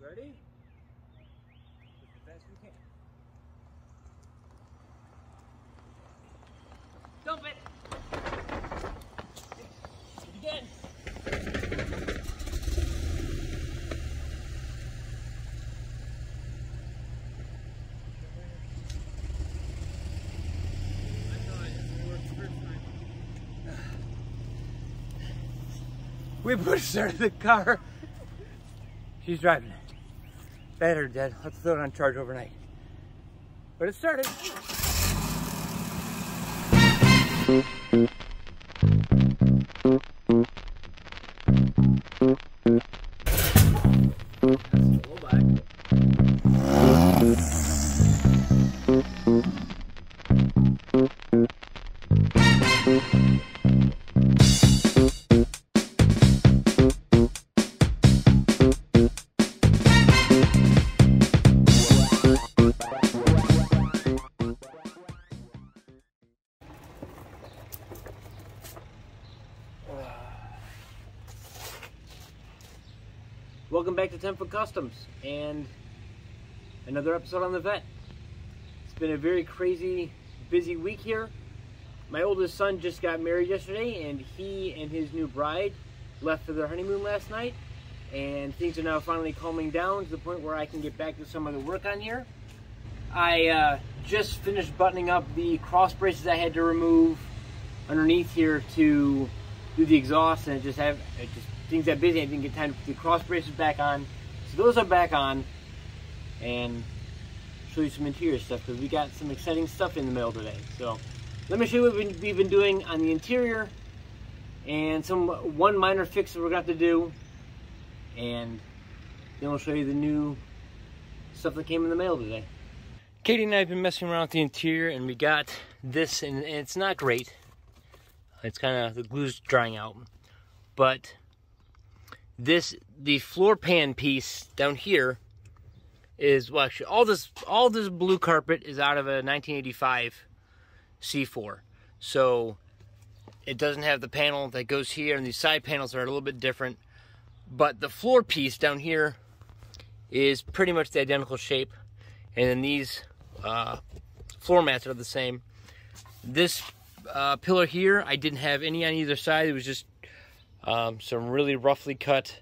Ready? As fast as you can. Dump it! Again! We pushed her to the car. She's driving it. Battery dead. Let's throw it on charge overnight. But it started. Welcome back to 10 Foot Customs and another episode on the Vette. It's been a very crazy, busy week here. My oldest son just got married yesterday, and he and his new bride left for their honeymoon last night, and things are now finally calming down to the point where I can get back to some of the work on here. I just finished buttoning up the cross braces I had to remove underneath here to do the exhaust, and things got busy. I didn't get time to put the cross braces back on. So those are back on, and show you some interior stuff because we got some exciting stuff in the mail today. So let me show you what we've been doing on the interior and one minor fix that we're going to have to do, and then we'll show you the new stuff that came in the mail today. Katie and I have been messing around with the interior, and we got this, and it's not great. It's kind of, the glue's drying out, but the floor pan piece down here is, well, actually all this blue carpet is out of a 1985 C4. So it doesn't have the panel that goes here, and these side panels are a little bit different. But the floor piece down here is pretty much the identical shape, and then these floor mats are the same. This pillar here, I didn't have any on either side. It was just some really roughly cut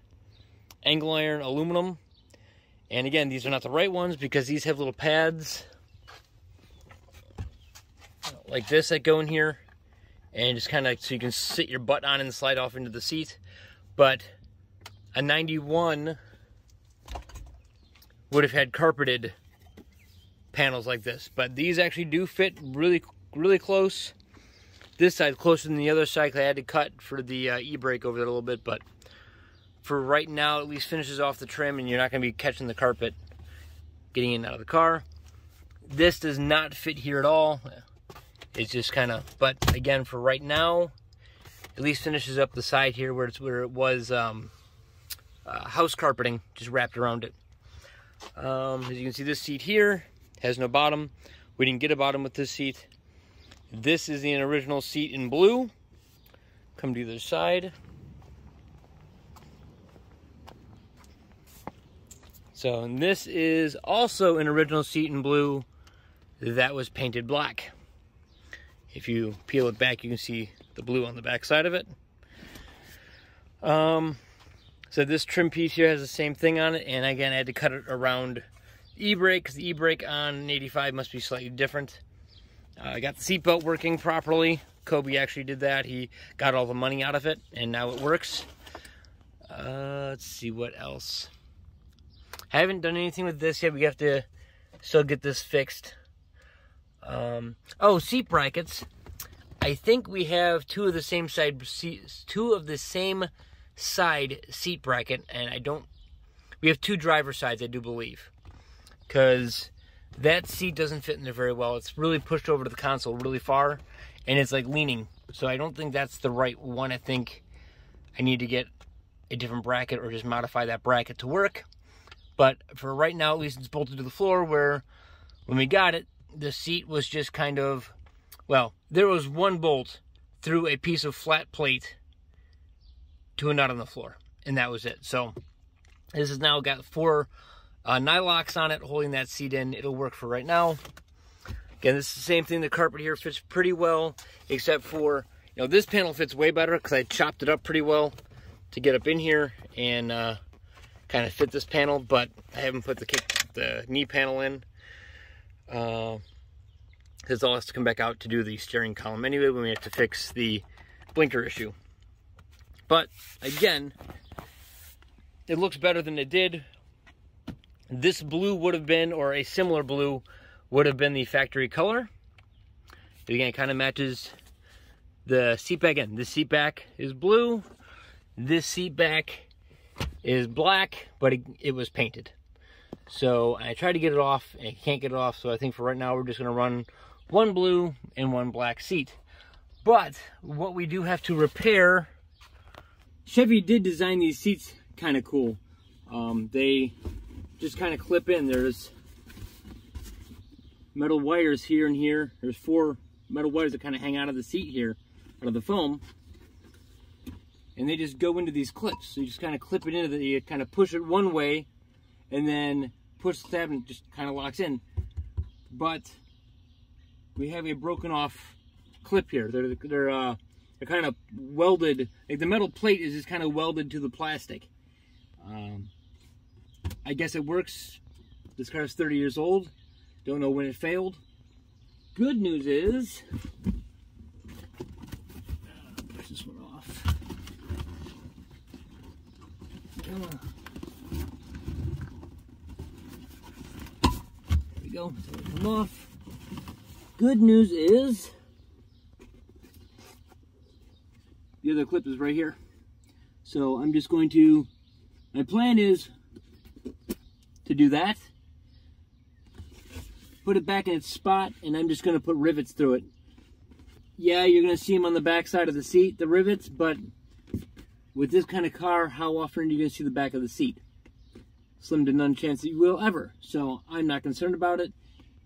angle iron aluminum. And again, these are not the right ones because these have little pads like this that go in here, and just kind of so you can sit your butt on and slide off into the seat. But a 91 would have had carpeted panels like this, but these actually do fit really close. This side closer than the other side because I had to cut for the e-brake over there a little bit, but for right now at least finishes off the trim, and you're not going to be catching the carpet getting in and out of the car. This does not fit here at all. It's just kind of, but again, for right now, at least finishes up the side here where it was house carpeting just wrapped around it. As you can see, this seat here has no bottom. We didn't get a bottom with this seat. This is the original seat in blue. Come to the other side. So, and this is also an original seat in blue that was painted black. If you peel it back, you can see the blue on the back side of it. So this trim piece here has the same thing on it, and again, I had to cut it around e-brake because the e-brake on an 85 must be slightly different. I got the seatbelt working properly. Kobe actually did that. He got all the money out of it, and now it works. Let's see what else. I haven't done anything with this yet. We have to still get this fixed. Oh, seat brackets. I think we have two of the same side seat bracket, and we have two driver sides, I do believe, because that seat doesn't fit in there very well. It's really pushed over to the console really far, and it's like leaning. So I don't think that's the right one. I think I need to get a different bracket or just modify that bracket to work. But for right now, at least it's bolted to the floor, where when we got it, the seat was just kind of, well, there was one bolt through a piece of flat plate to a nut on the floor, and that was it. So this has now got four nylocks on it holding that seat in. It'll work for right now. Again, this is the same thing. The carpet here fits pretty well, except for, you know, this panel fits way better because I chopped it up pretty well to get up in here and kind of fit this panel, but I haven't put the knee panel in. This all has to come back out to do the steering column anyway when we have to fix the blinker issue. But again, it looks better than it did. This blue would have been, or a similar blue, would have been the factory color. Again, it kind of matches the seat back end. This seat back is blue. This seat back is black, but it was painted. So I tried to get it off, and I can't get it off. So I think for right now, we're just going to run one blue and one black seat. But what we do have to repair, Chevy did design these seats kind of cool. They just kind of clip in. There's metal wires here and here. There's 4 metal wires that kind of hang out of the seat here, out of the foam, and they just go into these clips. So you just kind of clip it into you kind of push it one way and then push the tab and it just kind of locks in. But we have a broken off clip here. They're kind of welded, like the metal plate is just kind of welded to the plastic. I guess it works. This car is 30 years old. Don't know when it failed. Good news is, push this one off. Come on. There we go. Come off. Good news is, the other clip is right here. So I'm just going to, my plan is to do that, put it back in its spot, and I'm just going to put rivets through it. Yeah, you're going to see them on the back side of the seat, the rivets, but with this kind of car, how often are you going to see the back of the seat? Slim to none chance that you will ever. So I'm not concerned about it.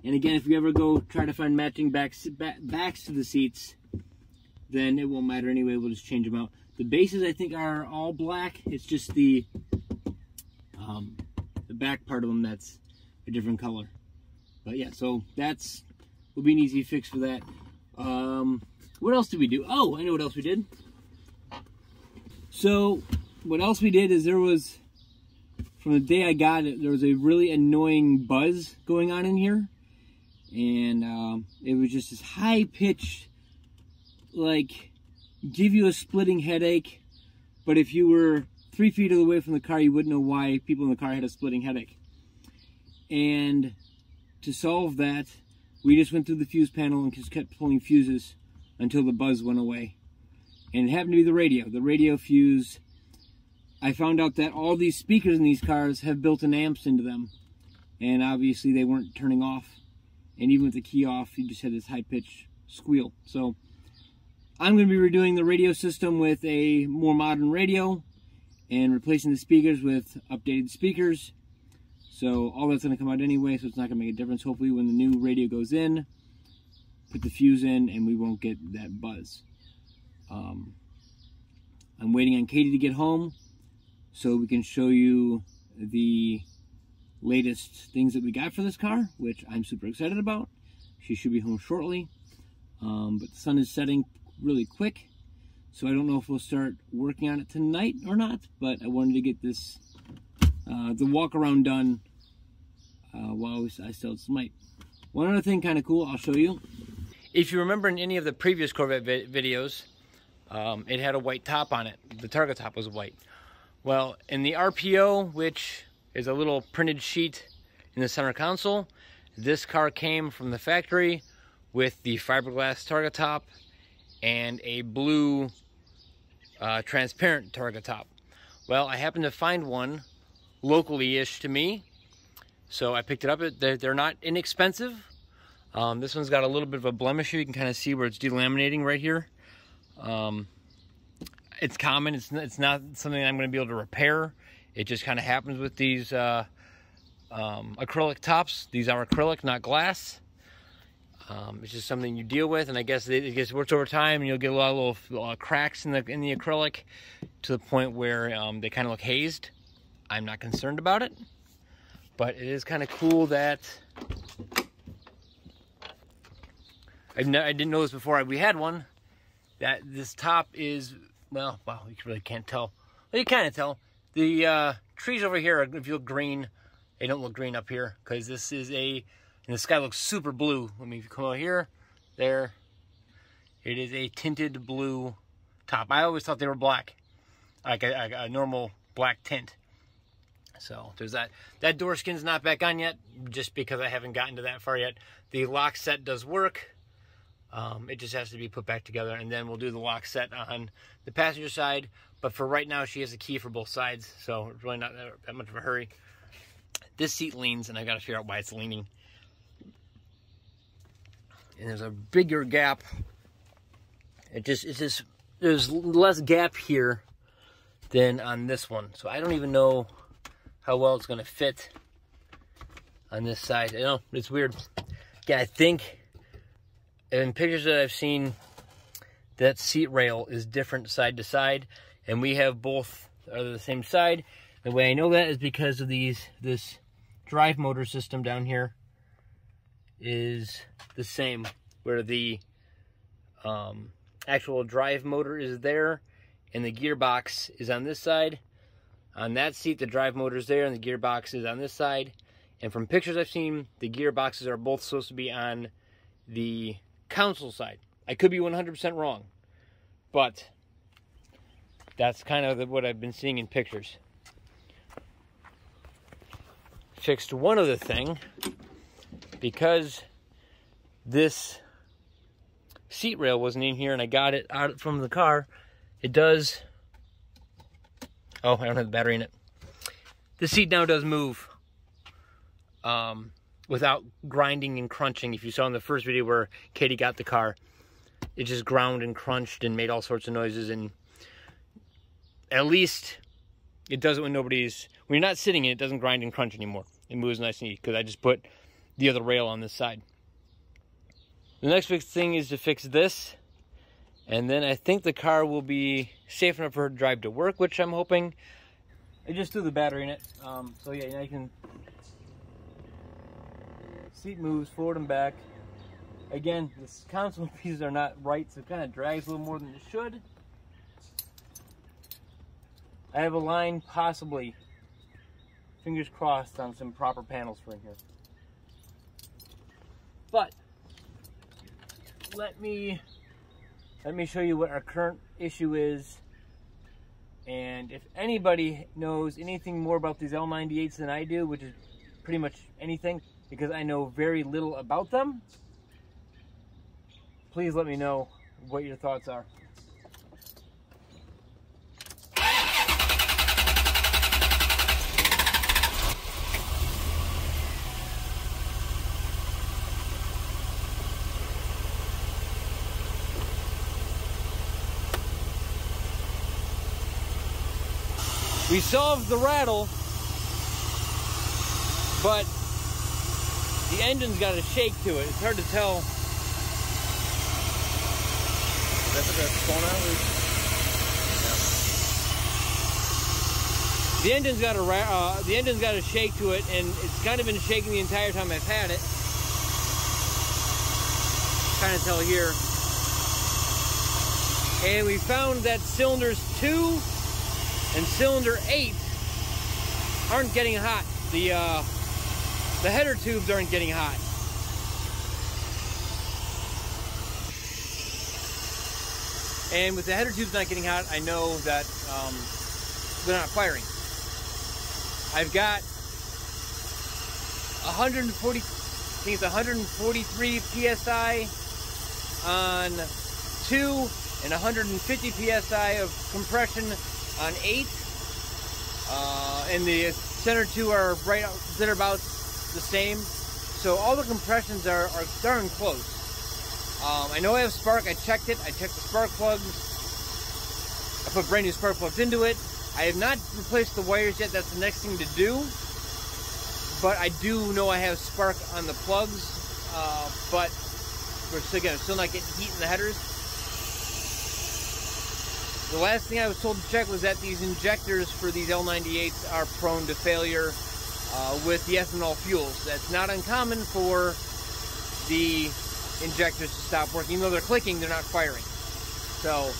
And again, if you ever go try to find matching backs to the seats, then it won't matter anyway. We'll just change them out. The bases, I think, are all black. It's just the back part of them that's a different color. But yeah, so that's will be an easy fix for that. What else did we do? Oh, I know what else we did. So what else we did is there was, from the day I got it, there was a really annoying buzz going on in here. And it was just this high-pitched, like, give you a splitting headache. But if you were 3 feet away from the car, you wouldn't know why people in the car had a splitting headache. And to solve that, we just went through the fuse panel and just kept pulling fuses until the buzz went away. And it happened to be the radio. The radio fuse, I found out that all these speakers in these cars have built-in amps into them. And obviously they weren't turning off. And even with the key off, you just had this high-pitched squeal. So I'm going to be redoing the radio system with a more modern radio and replacing the speakers with updated speakers. So all that's going to come out anyway, so it's not going to make a difference. Hopefully when the new radio goes in, put the fuse in and we won't get that buzz. I'm waiting on Katie to get home so we can show you the latest things that we got for this car, which I'm super excited about. She should be home shortly. But the sun is setting really quick, so I don't know if we'll start working on it tonight or not, but I wanted to get this the walk around done while I still had some light. One other thing kind of cool I'll show you. If you remember in any of the previous Corvette videos, it had a white top on it. The target top was white. Well, in the RPO, which is a little printed sheet in the center console, this car came from the factory with the fiberglass target top and a blue transparent target top. Well, I happened to find one locally-ish to me, so I picked it up. They're not inexpensive. This one's got a little bit of a blemish here. You can kind of see where it's delaminating right here. It's common. It's not something I'm going to be able to repair. It just kind of happens with these acrylic tops. These are acrylic, not glass. It's just something you deal with, and I guess it gets worse over time, and you'll get a lot of little cracks in the acrylic to the point where they kind of look hazed. I'm not concerned about it. But it is kind of cool that I didn't know this before we had one, that this top is, well, wow, you really can't tell. Well, you kind of tell. The trees over here, if you look green, they don't look green up here, because this is and the sky looks super blue. Let me come over here, there. It is a tinted blue top. I always thought they were black, like a normal black tint. So there's that. That door skin's not back on yet, just because I haven't gotten to that far yet. The lock set does work. It just has to be put back together, and then we'll do the lock set on the passenger side. But for right now, she has a key for both sides, so it's really not that much of a hurry. This seat leans, and I got to figure out why it's leaning. And there's a bigger gap. It's just there's less gap here than on this one, so I don't even know how well it's going to fit on this side. I know, it's weird. Yeah, I think in pictures that I've seen, that seat rail is different side to side, and we have both are the same side. The way I know that is because of this drive motor system down here is the same, where the actual drive motor is there and the gearbox is on this side. On that seat, the drive motor is there and the gearbox is on this side. And from pictures I've seen, the gearboxes are both supposed to be on the console side. I could be 100% wrong, but that's kind of what I've been seeing in pictures. Fixed one other thing, because this seat rail wasn't in here and I got it out from the car. It does. Oh, I don't have the battery in it. The seat now does move without grinding and crunching. If you saw in the first video where Katie got the car, it just ground and crunched and made all sorts of noises. And at least it does it when you're not sitting in it, it doesn't grind and crunch anymore. It moves nice and easy because I just put the other rail on this side. The next big thing is to fix this, and then I think the car will be safe enough for her to drive to work, which I'm hoping. I just threw the battery in it, so yeah, now you can. Seat moves forward and back. Again, the console pieces are not right, so it kind of drags a little more than it should. I have a line, possibly, fingers crossed, on some proper panels for in here. But let me show you what our current issue is, and if anybody knows anything more about these L98s than I do, which is pretty much anything, because I know very little about them, please let me know what your thoughts are. We solved the rattle, but the engine's got a shake to it. It's hard to tell. That's going on. Yeah. The engine's got a shake to it, and it's kind of been shaking the entire time I've had it. Kind of tell here. And we found that cylinders 2 and cylinder 8 aren't getting hot. The header tubes aren't getting hot. And with the header tubes not getting hot, I know that they're not firing. I've got 143 PSI on 2 and 150 PSI of compression on 8, and the center 2 are right they're about the same, so all the compressions are darn close. I know I have spark. I checked it. I checked the spark plugs. I put brand new spark plugs into it. I have not replaced the wires yet. That's the next thing to do, but I do know I have spark on the plugs, but we're still not getting heat in the headers. The last thing I was told to check was that these injectors for these L98s are prone to failure. with the ethanol fuels. That's not uncommon for the injectors to stop working. Even though they're clicking, they're not firing. So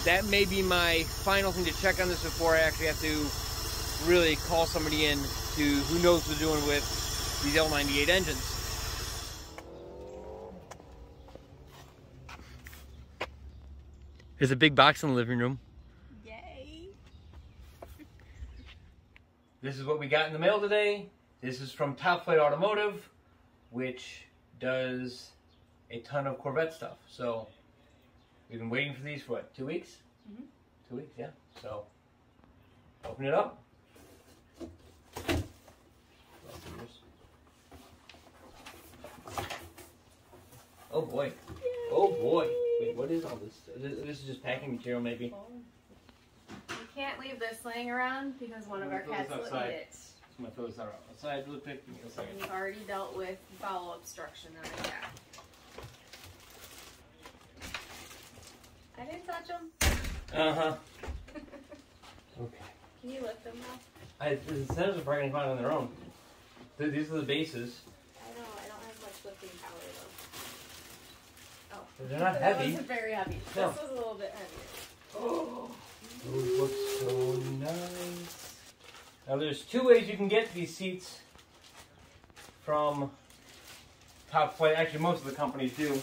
that may be my final thing to check on this before I actually have to really call somebody in who knows what they're doing with these L98 engines. There's a big box in the living room. Yay! This is what we got in the mail today. This is from Top Flight Automotive, which does a ton of Corvette stuff. So we've been waiting for these for what, 2 weeks? Mm-hmm. 2 weeks, yeah. So open it up. Oh boy. Yay. Oh boy. Wait, what is all this? This is just packing material, maybe. You can't leave this laying around because one of our cats will eat it. I'm gonna throw this outside really quick. Give me a second. We've already dealt with bowel obstruction on the cat. I didn't touch them. Uh-huh. Okay. Can you lift them now? The incentives are probably going to come out on their own. These are the bases. I know, I don't have much lifting power though. Oh. They're not heavy. That wasn't very heavy. No. This was a little bit heavier. Oh, those look so nice. Now there's two ways you can get these seats from Top Flight. Actually, most of the companies do.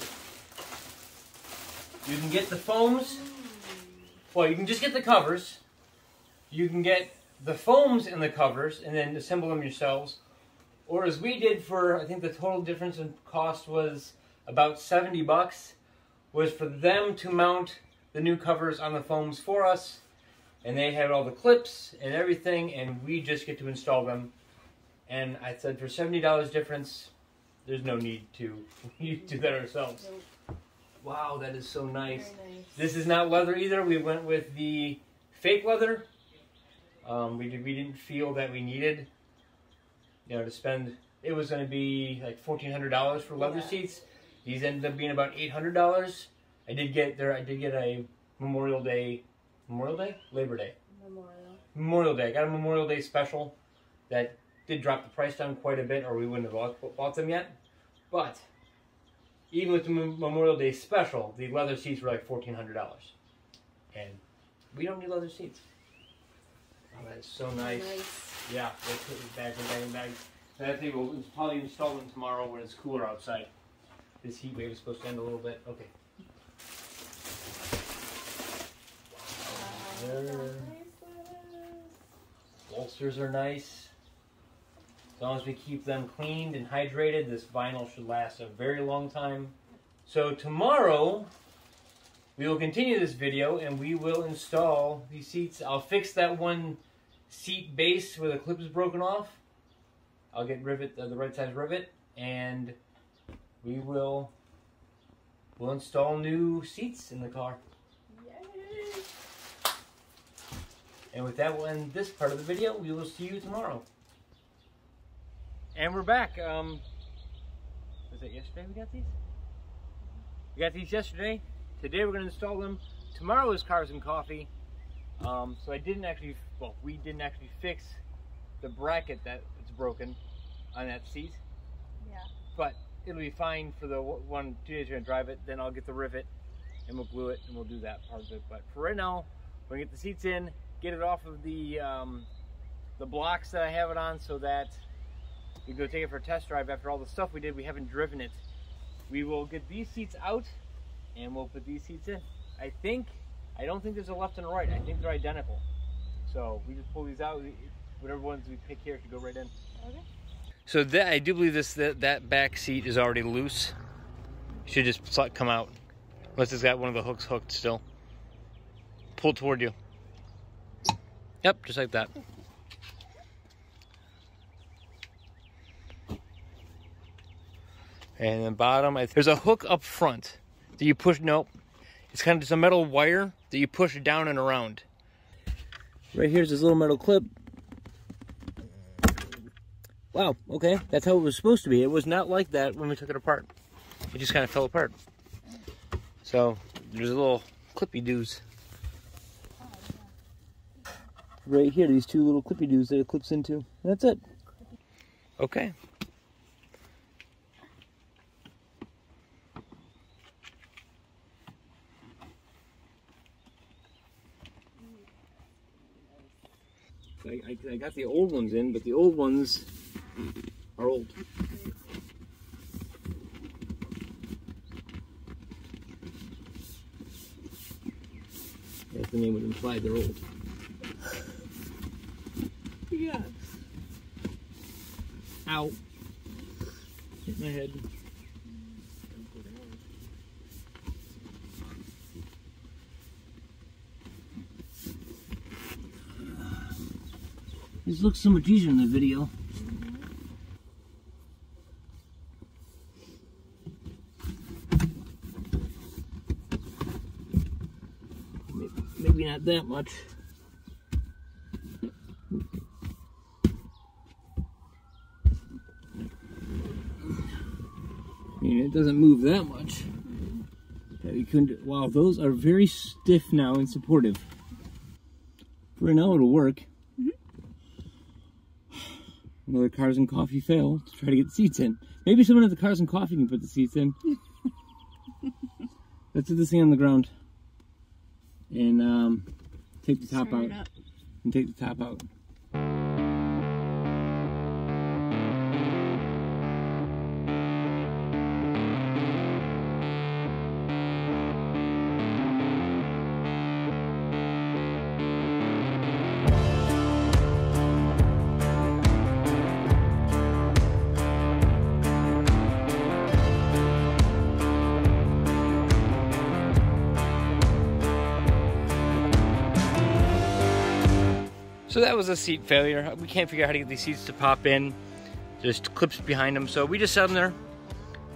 You can get the foams. Well, you can just get the covers. You can get the foams in the covers and then assemble them yourselves. Or as we did for, I think the total difference in cost was about $70, was for them to mount the new covers on the foams for us. And they had all the clips and everything, and we just get to install them. And I said for $70 difference, there's no need to do that ourselves. Nope. Wow, that is so nice. Very nice. This is not leather either. We went with the fake leather. We didn't feel that we needed, to spend. It was going to be like $1,400 for leather seats. These ended up being about $800. I did get a Memorial Day, Labor Day. Memorial Day. I got a Memorial Day special that did drop the price down quite a bit, or we wouldn't have bought them yet. But even with the Memorial Day special, the leather seats were like $1,400, and we don't need leather seats. Oh, that is so nice. Yeah, they put it back and back. And I think we'll probably install them tomorrow when it's cooler outside. This heat wave is supposed to end a little bit. Okay. Bolsters are nice. As long as we keep them cleaned and hydrated, this vinyl should last a very long time. So tomorrow, we will continue this video and we will install these seats. I'll fix that one seat base where the clip is broken off. I'll get the right size rivet, and we'll install new seats in the car. Yay! And with that, we'll end this part of the video. We will see you tomorrow. And we're back. Was it yesterday we got these? We got these yesterday. Today we're going to install them. Tomorrow is Cars and Coffee. So we didn't actually fix the bracket that's broken on that seat. Yeah. But it'll be fine for the 2 days you're going to drive it. Then I'll get the rivet and we'll glue it and we'll do that part of it. But for right now, we're going to get the seats in, get it off of the blocks that I have it on, so that we go take it for a test drive. After all the stuff we did, we haven't driven it. We will get these seats out and we'll put these seats in. I don't think there's a left and a right. I think they're identical. So we just pull these out. Whatever ones we pick here should go right in. Okay. So I do believe that back seat is already loose. Should just come out. Unless it's got one of the hooks hooked still. Pull toward you. Yep, just like that. And the bottom, there's a hook up front that you push. Nope. It's kind of just a metal wire that you push down and around. Right here's this little metal clip. Wow, okay, that's how it was supposed to be. It was not like that when we took it apart. It just kind of fell apart. So there's a little clippy doos. Right here, these two little clippy doos that it clips into. And that's it. Okay. I got the old ones in, but the old ones are old. As the name would imply, they're old. Yes. Ow. Hit my head. This looks so much easier in the video. Maybe not that much. I mean, it doesn't move that much. That we couldn't. Wow, those are very stiff now and supportive. For now, it'll work. Another Cars and Coffee fail to try to get the seats in. Maybe someone at the Cars and Coffee can put the seats in. Let's put this thing on the ground and take the top out. And take the top out. So that was a seat failure. We can't figure out how to get these seats to pop in. Just clips behind them. So we just set them there.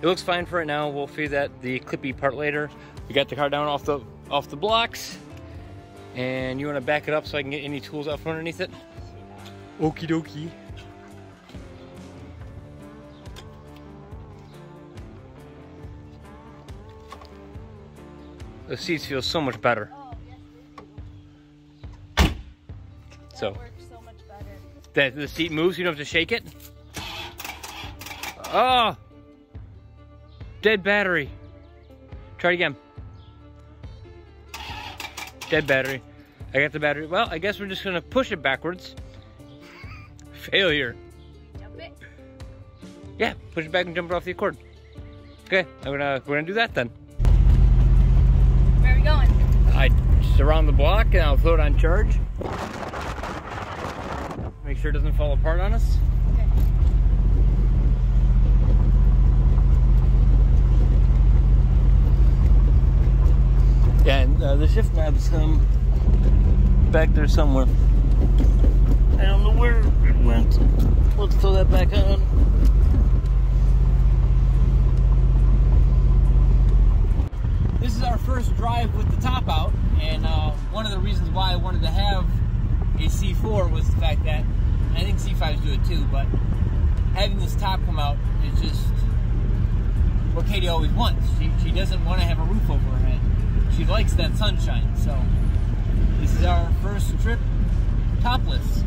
It looks fine for right now. We'll figure that the clippy part later. We got the car down off the blocks. And you want to back it up so I can get any tools out from underneath it? Okie dokie. The seats feel so much better. So, works so much better. The seat moves, you don't have to shake it. Oh! Dead battery. Try it again. Dead battery. I got the battery. Well, I guess we're just gonna push it backwards. Failure. Jump it? Yeah, push it back and jump it off the Accord. Okay, we're gonna do that then. Where are we going? Just around the block and I'll throw it on charge. Make sure it doesn't fall apart on us. Okay. Yeah, and the shift knob's back there somewhere. I don't know where it went. Let's throw that back on. This is our first drive with the top out, and one of the reasons why I wanted to have a C4 was the fact that, I think C5s do it too, but having this top come out is just what Katie always wants. She doesn't want to have a roof over her head. She likes that sunshine, so this is our first trip topless.